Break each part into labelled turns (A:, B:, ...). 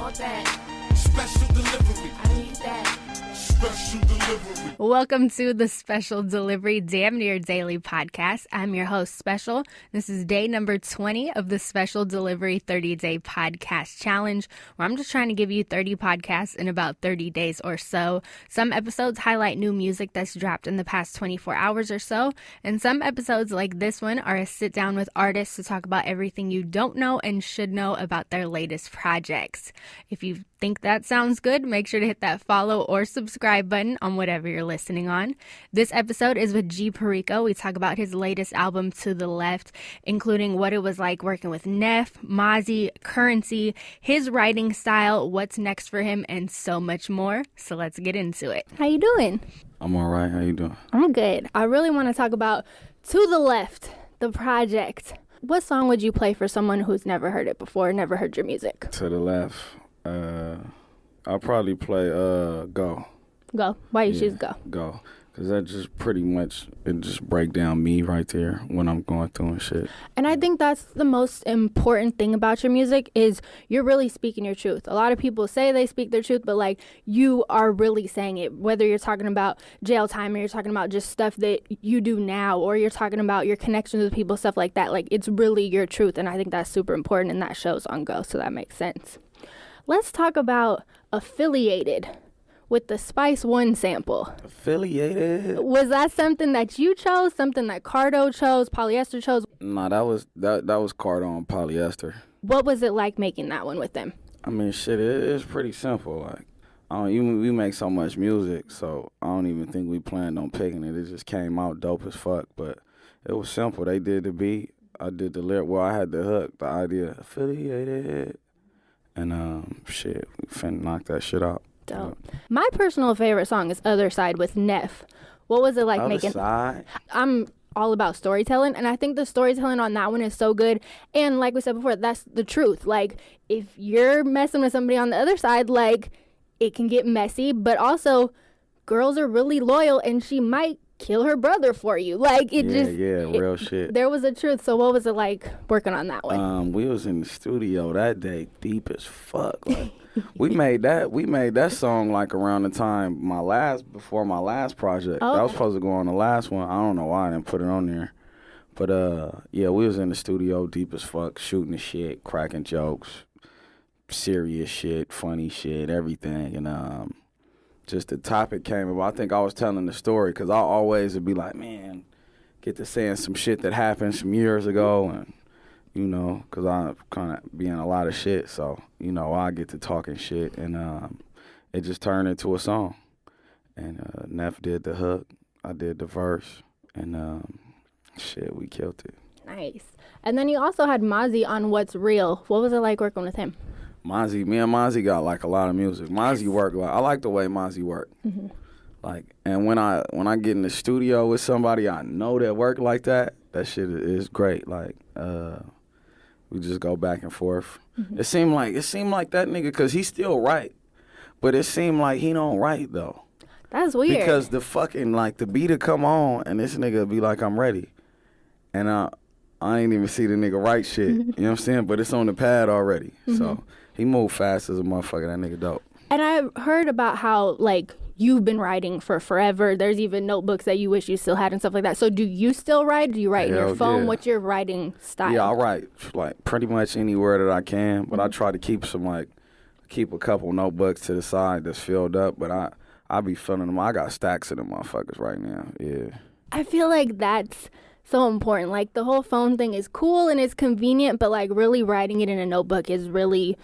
A: want that. Special delivery. I need that. Special delivery. Welcome to the Special Delivery Damn Near Daily podcast. I'm your host, Special. This is day number 20 of the Special Delivery 30-Day Podcast Challenge, where I'm just trying to give you 30 podcasts in about 30 days or so. Some episodes highlight new music that's dropped in the past 24 hours or so, and some episodes like this one are a sit-down with artists to talk about everything you don't know and should know about their latest projects. If you think that sounds good, make sure to hit that follow or subscribe button on whatever you're listening on. This episode is with G Perico. We talk about his latest album, To the Left, including what it was like working with Neff, Mozzy, Curren, his writing style, what's next for him, and so much more. So let's get into it. How you doing?
B: I'm all right. How you doing?
A: I'm good. I really want to talk about To the Left, the project. What song would you play for someone who's never heard it before, never heard your music?
B: To the Left. I'll probably play Go.
A: Go. Why you choose Go?
B: Go. Because that just pretty much, it just break down me right there when I'm going through and shit.
A: And I think that's the most important thing about your music is you're really speaking your truth. A lot of people say they speak their truth, but like you are really saying it, whether you're talking about jail time or you're talking about just stuff that you do now, or you're talking about your connections with people, stuff like that. Like it's really your truth. And I think that's super important, and that shows on Go. So that makes sense. Let's talk about Affiliated with the Spice One sample.
B: Affiliated?
A: Was that something that you chose, something that Cardo chose, Polyester chose?
B: Nah, that was Cardo and Polyester.
A: What was it like making that one with them?
B: I mean, shit, it's pretty simple. Like, we make so much music, so I don't even think we planned on picking it. It just came out dope as fuck, but it was simple. They did the beat, I did the lyric. Well, I had the hook, the idea, Affiliated. And shit, we finna knock that shit out.
A: Dope. My personal favorite song is Other Side with Neff. What was it like making?
B: Other Side?
A: I'm all about storytelling, and I think the storytelling on that one is so good. And like we said before, that's the truth. Like if you're messing with somebody on the other side, like it can get messy, but also girls are really loyal, and she might kill her brother for you. Like it
B: real shit.
A: There was a truth. So what was it like working on that one?
B: We was in the studio that day, deep as fuck. Like we made that song like around the time before my last project.
A: Oh,
B: that was supposed to go on the last one. I don't know why I didn't put it on there. But we was in the studio deep as fuck, shooting the shit, cracking jokes, serious shit, funny shit, everything. And just the topic came about. I think I was telling the story because I always would be like, man, get to saying some shit that happened some years ago, and because I kind of be in a lot of shit, so I get to talking shit, and it just turned into a song. And Neff did the hook, I did the verse, and shit, we killed it.
A: Nice. And then you also had Mozzy on What's Real. What was it like working with him?
B: Me and Mozzy got like a lot of music. Mozzy work like I like the way Mozzy work. Mm-hmm. Like, and when I get in the studio with somebody I know that work like that, that shit is great. Like, we just go back and forth. Mm-hmm. It seemed like that nigga, cause he still write, but it seemed like he don't write though.
A: That's weird.
B: Because the fucking like the beat will come on and this nigga be like, I'm ready, and I ain't even see the nigga write shit. You know what I'm saying? But it's on the pad already, so. He moved fast as a motherfucker. That nigga dope.
A: And I've heard about how, like, you've been writing for forever. There's even notebooks that you wish you still had and stuff like that. So do you still write? Do you write in your phone? Yeah. What's your writing style?
B: Yeah, I write, like, pretty much anywhere that I can. But I try to keep a couple notebooks to the side that's filled up. But I be filling them. I got stacks of them motherfuckers right now. Yeah.
A: I feel like that's so important. Like, the whole phone thing is cool and it's convenient, but, like, really writing it in a notebook is really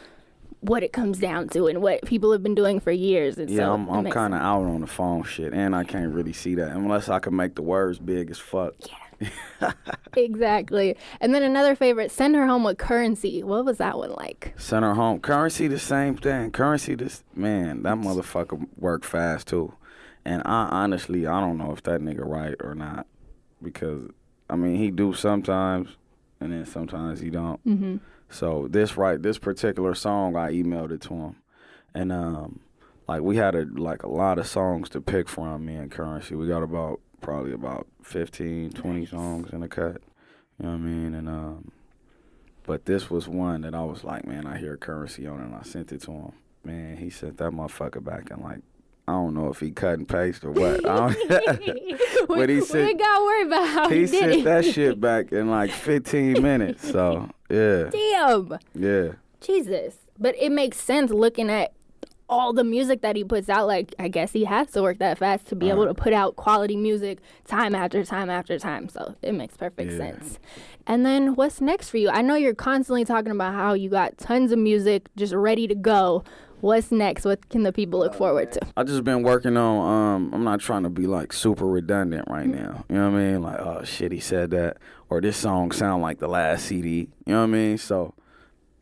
A: what it comes down to and what people have been doing for years. And
B: yeah, so I'm kind of out on the phone shit, and I can't really see that unless I can make the words big as fuck.
A: Yeah. Exactly. And then another favorite, Send Her Home with Curren. What was that one like?
B: Send Her Home. Curren, the same thing. Curren, man, that motherfucker worked fast too. And I don't know if that nigga right or not, because I mean he do sometimes, and then sometimes he don't. Mm-hmm. So this particular song, I emailed it to him, and like we had a lot of songs to pick from, me and Curren. We got probably about 15, 20 songs in the cut. You know what I mean? And But this was one that I was like, man, I hear Currency on it, and I sent it to him. Man, he sent that motherfucker back in like, I don't know if he cut and paste or what. But he sent,
A: we ain't got to worry about how he did
B: sent
A: it.
B: that shit back in like 15 minutes. So, yeah.
A: Damn.
B: Yeah.
A: Jesus. But it makes sense looking at all the music that he puts out. Like, I guess he has to work that fast to be able to put out quality music time after time after time. So it makes perfect sense. And then what's next for you? I know you're constantly talking about how you got tons of music just ready to go. What's next? What can the people look forward to?
B: I just been working on, I'm not trying to be like super redundant right now. You know what I mean? Like, oh shit, he said that. Or this song sound like the last CD. You know what I mean? So,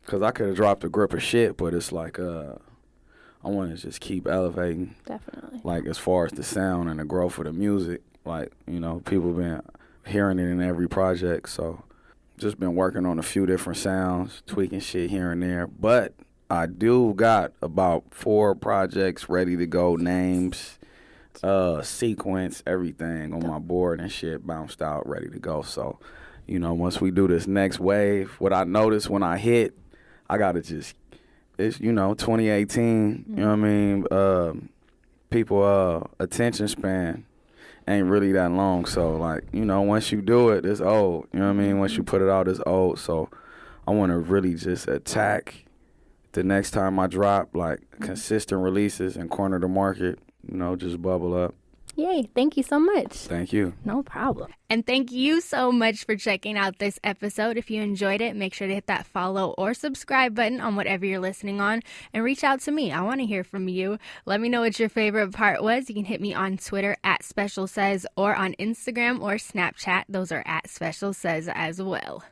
B: because I could have dropped a grip of shit, but it's like, I want to just keep elevating.
A: Definitely.
B: Like, as far as the sound and the growth of the music. Like, you know, people been hearing it in every project. So, just been working on a few different sounds, tweaking shit here and there. But I do got about 4 projects ready to go, names, sequence, everything on my board and shit bounced out, ready to go. So, you know, once we do this next wave, what I noticed when I hit, I got to just, it's, you know, 2018, you know what I mean? People, attention span ain't really that long. So, like, you know, once you do it, it's old. You know what I mean? Once you put it out, it's old. So I want to really just attack the next time I drop, like, consistent releases and corner the market, you know, just bubble up.
A: Yay. Thank you so much.
B: Thank you.
A: No problem. And thank you so much for checking out this episode. If you enjoyed it, make sure to hit that follow or subscribe button on whatever you're listening on and reach out to me. I want to hear from you. Let me know what your favorite part was. You can hit me on Twitter at SpecialSays or on Instagram or Snapchat. Those are at SpecialSays as well.